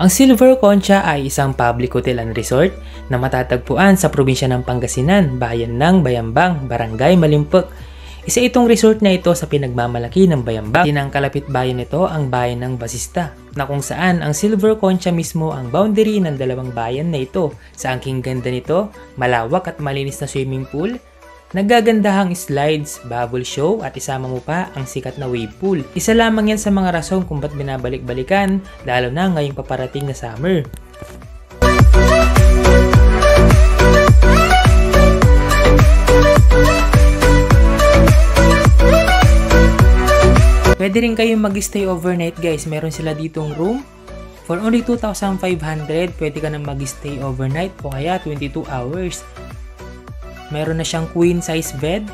Ang Silver Concha ay isang public hotel and resort na matatagpuan sa probinsya ng Pangasinan, bayan ng Bayambang, Barangay Malimpok. Isa itong resort na ito sa pinagmamalaki ng Bayambang. Ang kalapit bayan nito ang bayan ng Basista, na kung saan ang Silver Concha mismo ang boundary ng dalawang bayan na ito. Sa angking ganda nito, malawak at malinis na swimming pool, nagagandahang slides, bubble show at isama mo pa ang sikat na wave pool. Isa lamang yan sa mga rason kung ba't binabalik-balikan, lalo na ngayong paparating na summer. Pwede rin kayong mag-stay overnight guys, meron sila ditong room. For only 2,500, pwede ka na mag-stay overnight o kaya 22 hours. Meron na siyang queen size bed,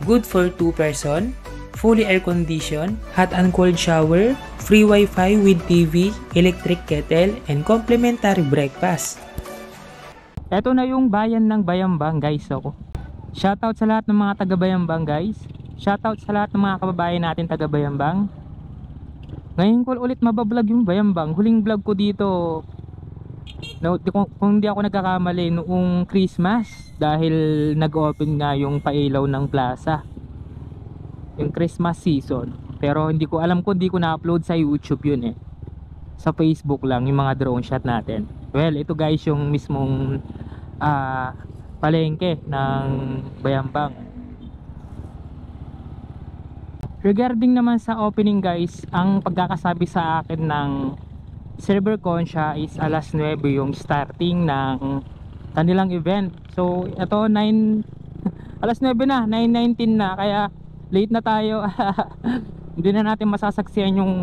good for 2 person, fully air conditioned, hot and cold shower, free wifi with TV, electric kettle, and complimentary breakfast. Ito na yung bayan ng Bayambang guys. So, shoutout sa lahat ng mga taga Bayambang guys. Shoutout sa lahat ng mga kababayan natin taga Bayambang. Ngayon ko ulit mabablog yung Bayambang. Huling vlog ko dito, no, kung hindi ako nagkakamali, noong Christmas, dahil nag-open nga yung pailaw ng plaza, yung Christmas season. Pero hindi ko alam kung hindi ko na-upload sa YouTube yun sa Facebook lang yung mga drone shot natin. Well, ito guys yung mismong palengke ng Bayambang. Regarding naman sa opening guys, ang pagkakasabi sa akin ng Silver Concha is alas 9 yung starting ng kanilang event. So ito alas 9 na, 9:19 na, kaya late na tayo. Hindi na natin masasaksihan yung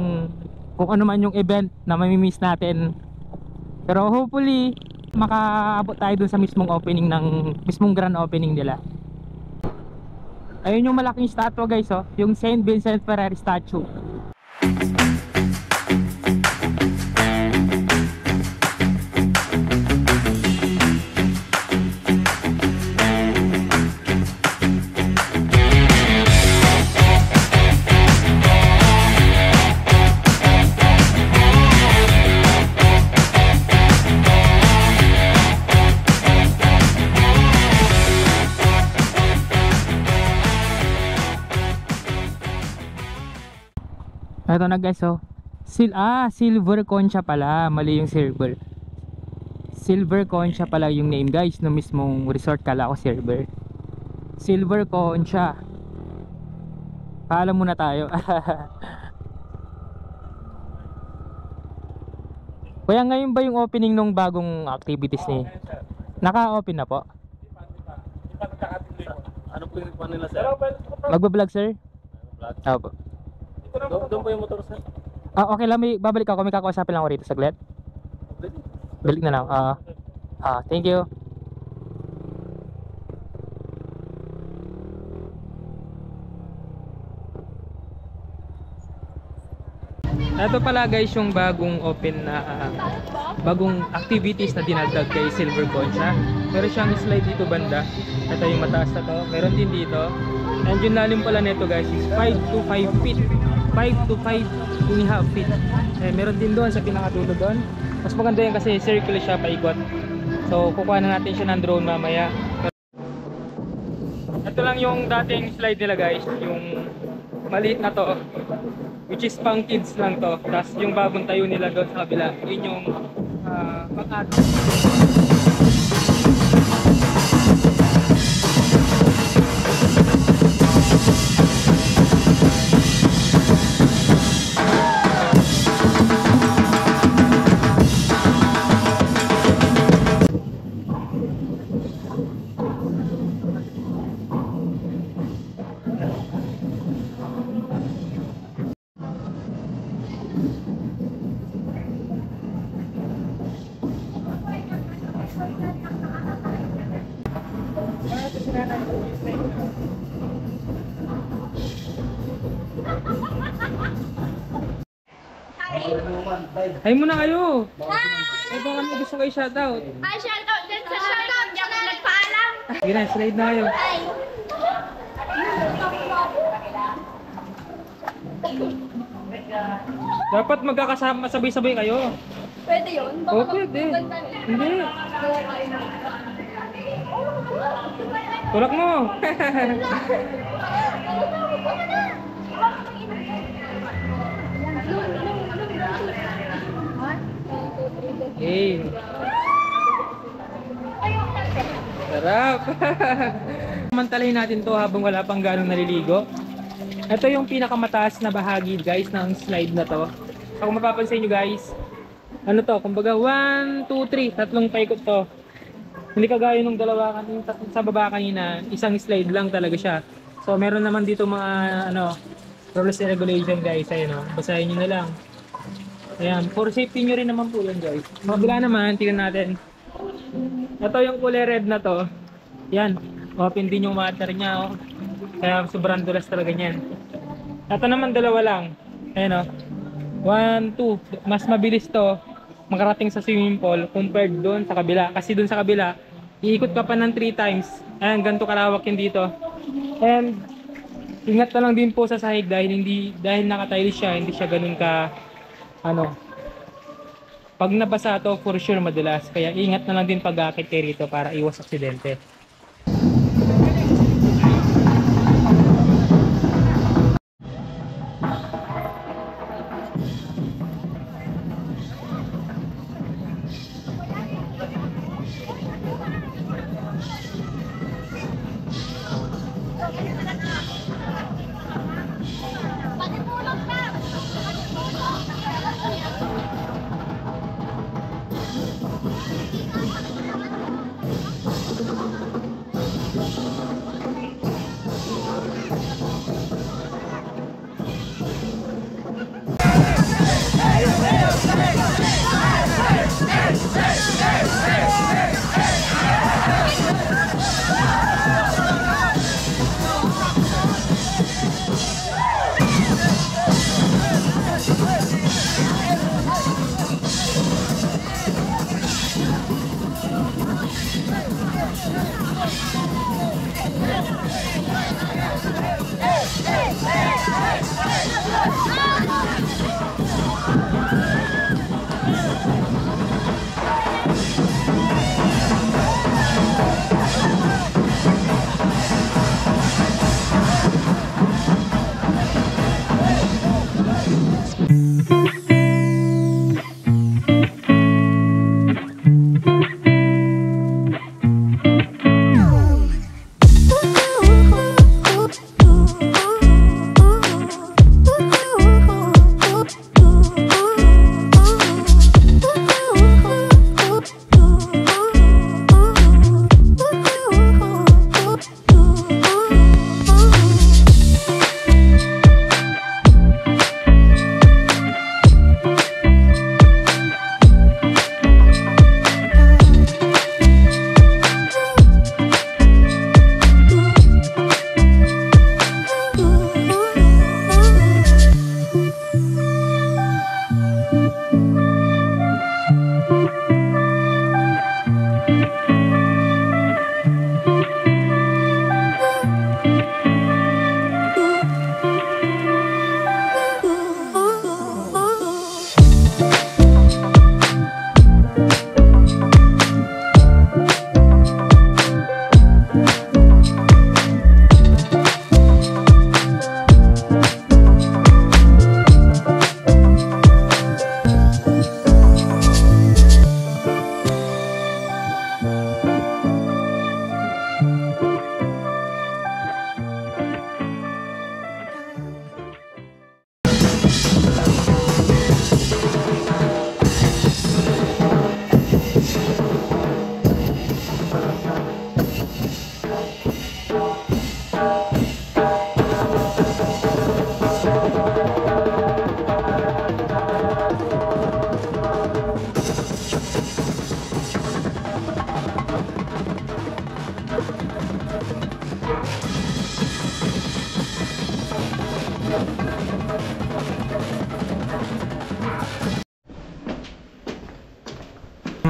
kung ano man yung event na mamimiss natin. Pero hopefully makaabot tayo dun sa mismong opening mismong grand opening nila. Ayun yung malaking statue guys, yung Saint Vincent Ferrer statue. Ito na guys, Silver Concha pala, mali yung silver. Silver Concha pala yung name guys no mismong resort, kala ko silver. Silver Concha. Paalam muna tayo. Kaya ngayon ba yung opening nung bagong activities ni? Naka-open na po? Ano po yung nila sir? Magbablog sir? Opo. Doon po yung motor sir. Okay lang, babalik ako, may kakausapin lang ako rito saglit. Balik na lang. Thank you. Ito pala guys yung bagong open na bagong activities na dinagdag kay Silver Concha. Meron siyang slide dito banda. Ito yung mataas na to. Meron din dito. And yung lalim pala nito guys is 5 to 5 feet. 5 to 5.5 feet. Meron din doon sa pinakadulo doon. Mas maganda yan kasi circle siya paikot. So kukuha na natin siya ng drone mamaya. Ito lang yung dating slide nila guys, yung maliit na to, which is pang kids lang to. Tapos yung bagong tayo nila doon sa kabila, yun yung pang-adult. Ay muna kayo. Ay baka may gusto kayo shoutout. Shoutout din sa shoutout. Hindi ako nagpaalam. Sige na, slide na kayo. Dapat magkakasama, sabay-sabay kayo. Pwede yun? Oo, pwede. Hindi. Tulak mo. Hey. Sarap. Samantalahin natin to habang wala pang ganong naliligo. Ito yung pinakamataas na bahagi guys ng slide na to. So, kung mapapansin nyo guys, ano to, kumbaga 1, 2, 3, tatlong paikot to. Hindi kagaya nung dalawa kanina sa baba kanina, isang slide lang talaga siya. So meron naman dito mga rules and regulation guys, ayun basahin niyo na lang. Ayan, for safety nyo rin naman po yan guys. Mabila naman, tingnan natin. Ito yung kulay red na to. Yan, open din yung water niya Kaya sobrang dulas talaga niyan. Ito naman dalawa lang. Ayan 1, 2, mas mabilis to makarating sa swimming pool compared doon sa kabila. Kasi doon sa kabila, iikot ka pa ng 3 times. Ayan, ganito kalawak yun dito. And ingat na lang din po sa sahig dahil nakatiles siya, hindi siya ganun ka pag nabasa to for sure madulas. Kaya ingat na lang din pag-akit kayo rito para iwas aksidente.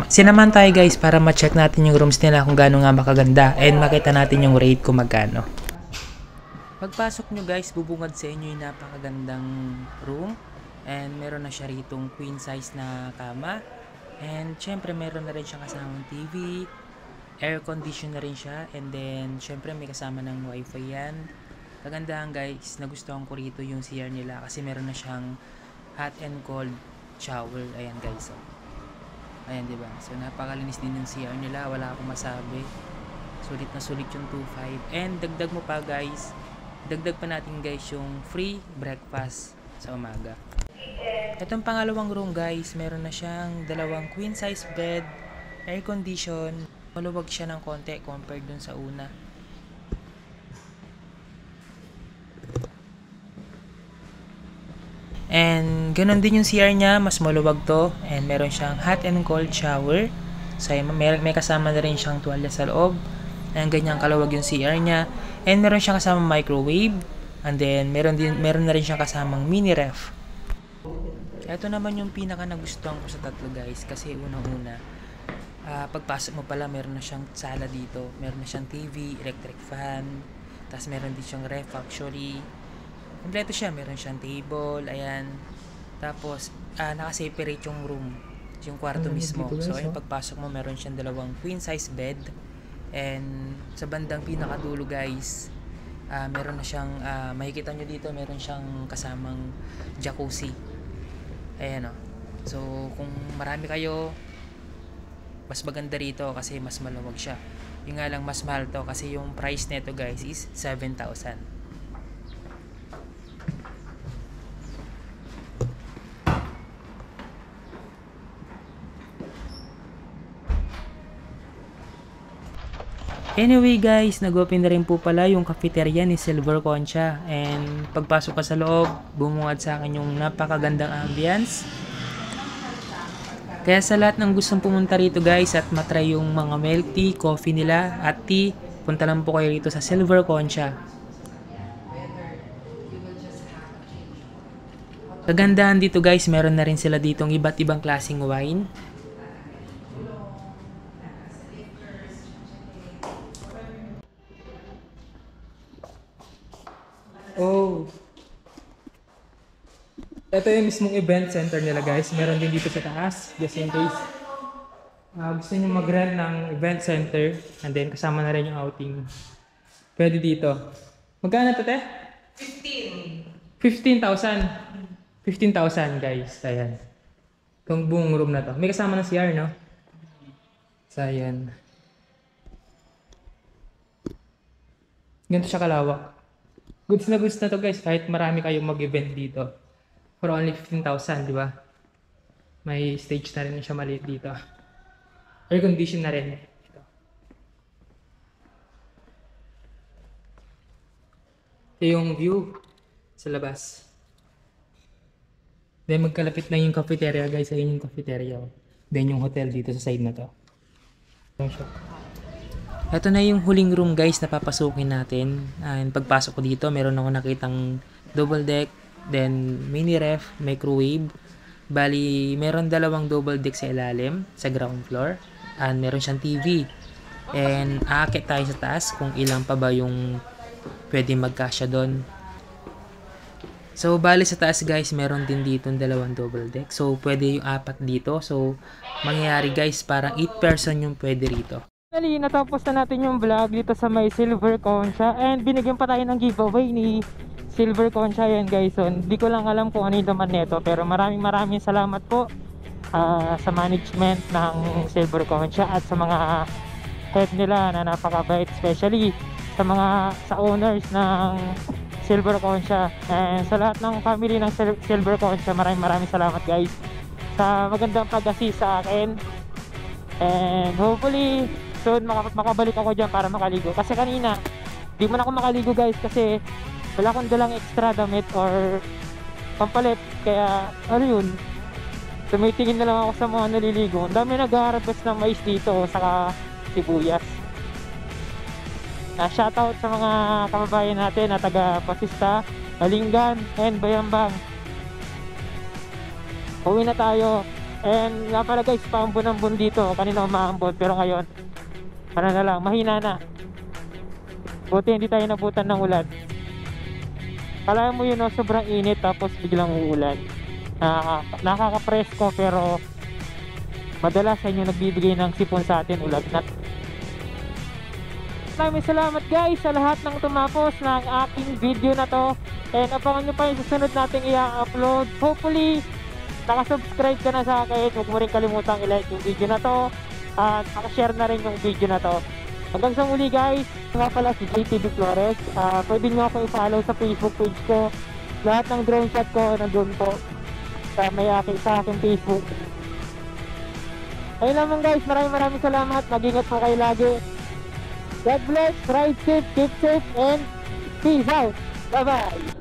Sinaman tayo guys para ma-check natin yung rooms nila kung gaano nga makaganda and makita natin yung rate kung magkano. Pagpasok nyo guys, bubungad sa inyo yung napakagandang room and meron na siya ritong queen size na kama And syempre meron na rin siyang kasamang TV, air condition na rin siya, and then syempre may kasama ng wifi yan. Kagandahan guys, nagustuhan ko rito yung CR nila kasi meron na siyang hot and cold shower. Ayan guys, oh. Ayan, diba? So napakalinis din yung CR nila, wala akong masabi. Sulit na sulit yung 2.5. And dagdag mo pa guys, dagdag pa natin guys yung free breakfast sa umaga. Itong pangalawang room guys, meron na siyang dalawang queen size bed, air condition, maluwag siya ng konti compared dun sa una. And ganun din yung CR niya, mas maluwag to, and meron siyang hot and cold shower. So may kasama na rin siyang tuwalya sa loob. And ganyan kalawag yung CR niya, and meron siyang kasamang microwave, and then meron na rin siyang kasamang mini ref. Ito naman yung pinaka nagustuhan ko sa tatlo guys, kasi unang-una, pagpasok mo pala meron na siyang sala dito, meron na siyang TV, electric fan, tapos meron din siyang ref actually. Kompleto siya, meron siyang table, ayan. Tapos naka-separate yung room, yung kwarto mismo. So ayun, pagpasok mo meron siyang dalawang queen size bed, and sa bandang pinakadulo guys, meron na siyang makikita nyo dito, meron siyang kasamang jacuzzi. Ayan o. So kung marami kayo, mas maganda rito kasi mas maluwag siya. Yung nga lang mas mahal to kasi yung price nito guys is 7,000. Anyway guys, nag-open na rin po pala yung cafeteria ni Silver Concha, and pagpasok ka sa loob, bumungad sa akin yung napakagandang ambience. Kaya sa lahat ng gustong pumunta rito guys at matry yung mga milk tea, coffee nila at tea, punta lang po kayo rito sa Silver Concha. Kagandahan dito guys, meron na rin sila ditong iba't ibang klaseng wine. Oh. Ito yung mismong event center nila guys. Meron din dito sa taas, just in case gusto nyo mag-rent ng event center, and then kasama na rin yung outing. Pwede dito. Magkano ito, te? 15,000. 15,000 guys. Ayan. Itong buong room na to. May kasama ng CR, no? So, ayan. Ganito siya kalawak. Goods na to guys, kahit marami kayong mag-event dito. For only 15,000, di ba? May stage na rin siya maliit dito. Air condition na rin. Ito yung view sa labas. Then magkalapit lang yung cafeteria guys. Ayun yung cafeteria. Then yung hotel dito sa side na to. Ito na yung huling room guys na papasukin natin. And pagpasok ko dito, meron ako nakitang double deck, then mini ref, microwave. Bali, meron dalawang double deck sa ilalim, sa ground floor. And meron siyang TV. And aakit tayo sa taas kung ilang pa ba yung pwede magkasya doon. So, bali sa taas guys, meron din dito dalawang double deck. So, pwede yung 4 dito. So, mangyayari guys, parang 8 person yung pwede rito. Finally, natapos na natin yung vlog dito sa may Silver Concha, and binigyan pa tayo ng giveaway ni Silver Concha yan guys. So, hindi ko lang alam kung ano yung laman nito, pero maraming salamat po sa management ng Silver Concha at sa mga head nila na napakabait, especially sa owners ng Silver Concha, and sa lahat ng family ng Silver Concha. Maraming salamat guys sa magandang pag-assist sa akin, and hopefully soon makabalik ako dyan para makaligo, kasi kanina di man ako makaligo guys kasi wala akong dalang extra damit or pampalit, kaya ano yun, tumitingin na lang ako sa mga naliligo. Ang dami nag-harvest ng mais dito saka sibuyas. Shoutout sa mga kababayan natin na taga Pasista, Malingan and Bayambang. Uwi na tayo, and nga pala guys, paambon-ambon dito, kanina umaambon pero ngayon ano na lang, mahina na. Buti hindi tayo nabutan ng ulan. Kala mo yun, no, sobrang init tapos biglang uulan. Nakaka-presko pero madalas sa inyo nagbibigay ng sipon sa atin, ulagnat. Maraming salamat guys sa lahat ng tumapos ng aking video na to. And abangan nyo pa yung susunod nating i-upload. Hopefully, nakasubscribe ka na sa akin. Huwag mo rin kalimutang i-like yung video na to. At nakashare na rin yung video na to. Hanggang sa muli guys, nga pala si JTV Flores. Pwede nyo ako i-follow sa Facebook page ko. Lahat ng drone shot ko nandun po sa aking Facebook. Ayun naman guys, maraming salamat. Mag-ingat po kayo lagi. God bless, ride safe, keep safe, and peace out. Bye bye.